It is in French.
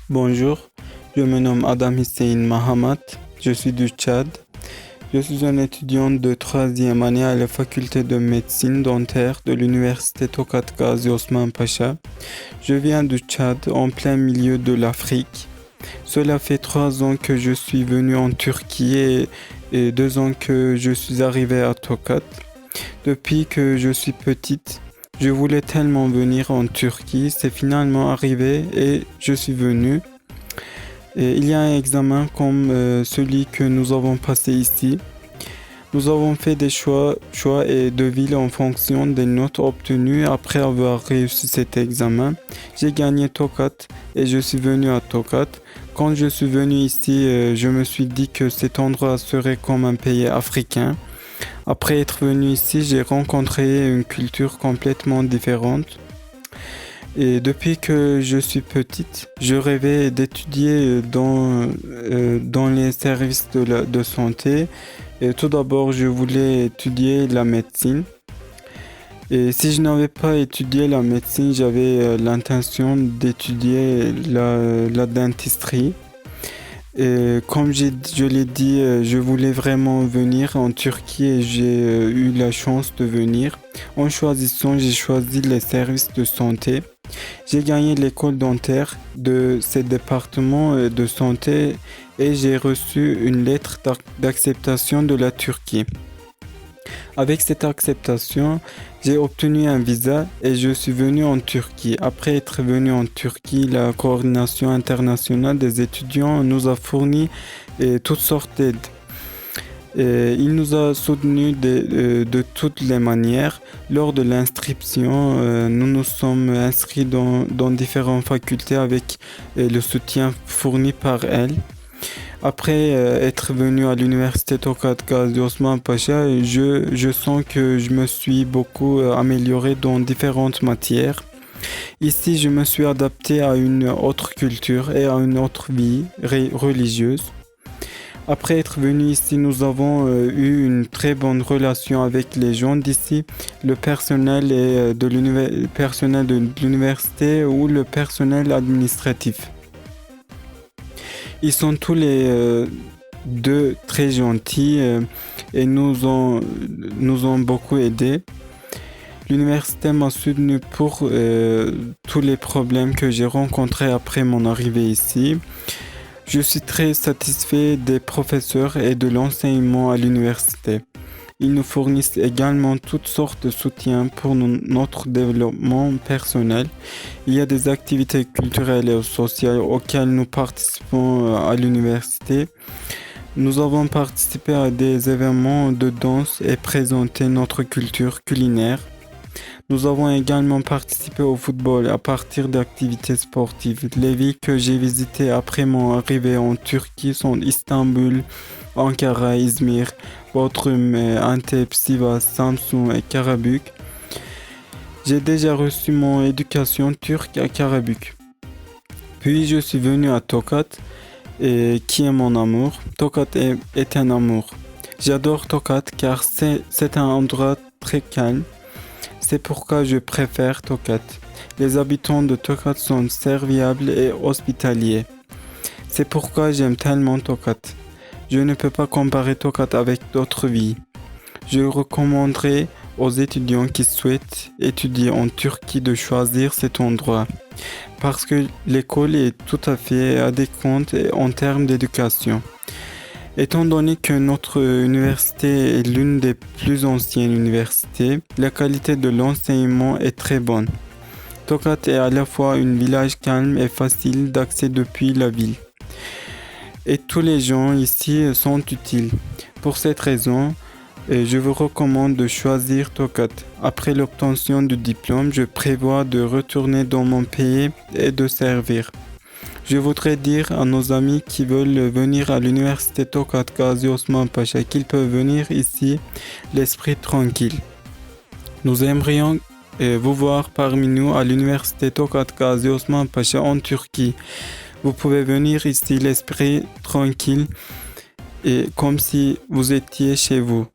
Bonjour, je me nomme Adam Hussein Mahamat, je suis du Tchad. Je suis un étudiant de troisième année à la faculté de médecine dentaire de l'université Tokat Gazi Osman Pacha. Je viens du Tchad en plein milieu de l'Afrique. Cela fait 3 ans que je suis venu en Turquie et 2 ans que je suis arrivé à Tokat. Depuis que je suis petite, je voulais tellement venir en Turquie, c'est finalement arrivé et je suis venu. Et il y a un examen comme celui que nous avons passé ici. Nous avons fait des choix et de villes en fonction des notes obtenues après avoir réussi cet examen. J'ai gagné Tokat et je suis venu à Tokat. Quand je suis venu ici, je me suis dit que cet endroit serait comme un pays africain. Après être venu ici, j'ai rencontré une culture complètement différente. Et depuis que je suis petite, je rêvais d'étudier dans les services de santé. Et tout d'abord, je voulais étudier la médecine. Et si je n'avais pas étudié la médecine, j'avais l'intention d'étudier la dentisterie. Et comme je l'ai dit, je voulais vraiment venir en Turquie et j'ai eu la chance de venir. En choisissant, j'ai choisi les services de santé. J'ai gagné l'école dentaire de ce département de santé et j'ai reçu une lettre d'acceptation de la Turquie. Avec cette acceptation, j'ai obtenu un visa et je suis venu en Turquie. Après être venu en Turquie, la coordination internationale des étudiants nous a fourni toutes sortes d'aides. Il nous a soutenus de toutes les manières. Lors de l'inscription, nous nous sommes inscrits dans différentes facultés avec le soutien fourni par elle. Après être venu à l'université Tokat Gazi Osman Pacha, je sens que je me suis beaucoup amélioré dans différentes matières. Ici, je me suis adapté à une autre culture et à une autre vie religieuse. Après être venu ici, nous avons eu une très bonne relation avec les gens d'ici, le personnel de l'université ou le personnel administratif. Ils sont tous les deux très gentils et nous ont beaucoup aidés. L'université m'a soutenu pour tous les problèmes que j'ai rencontrés après mon arrivée ici. Je suis très satisfait des professeurs et de l'enseignement à l'université. Ils nous fournissent également toutes sortes de soutien pour notre développement personnel. Il y a des activités culturelles et sociales auxquelles nous participons à l'université. Nous avons participé à des événements de danse et présenté notre culture culinaire. Nous avons également participé au football à partir d'activités sportives. Les villes que j'ai visitées après mon arrivée en Turquie sont Istanbul, Ankara, Izmir, Bodrum, Antep, Sivas, Samsun et Karabük. J'ai déjà reçu mon éducation turque à Karabük. Puis je suis venu à Tokat, qui est mon amour. Tokat est un amour. J'adore Tokat car c'est un endroit très calme. C'est pourquoi je préfère Tokat. Les habitants de Tokat sont serviables et hospitaliers. C'est pourquoi j'aime tellement Tokat. Je ne peux pas comparer Tokat avec d'autres villes. Je recommanderais aux étudiants qui souhaitent étudier en Turquie de choisir cet endroit parce que l'école est tout à fait adéquate en termes d'éducation. Étant donné que notre université est l'une des plus anciennes universités, la qualité de l'enseignement est très bonne. Tokat est à la fois un village calme et facile d'accès depuis la ville. Et tous les gens ici sont utiles. Pour cette raison, je vous recommande de choisir Tokat. Après l'obtention du diplôme, je prévois de retourner dans mon pays et de servir. Je voudrais dire à nos amis qui veulent venir à l'université Tokat Gazi Osman Pacha qu'ils peuvent venir ici, l'esprit tranquille. Nous aimerions vous voir parmi nous à l'université Tokat Gazi Osman Pacha en Turquie. Vous pouvez venir ici l'esprit tranquille et comme si vous étiez chez vous.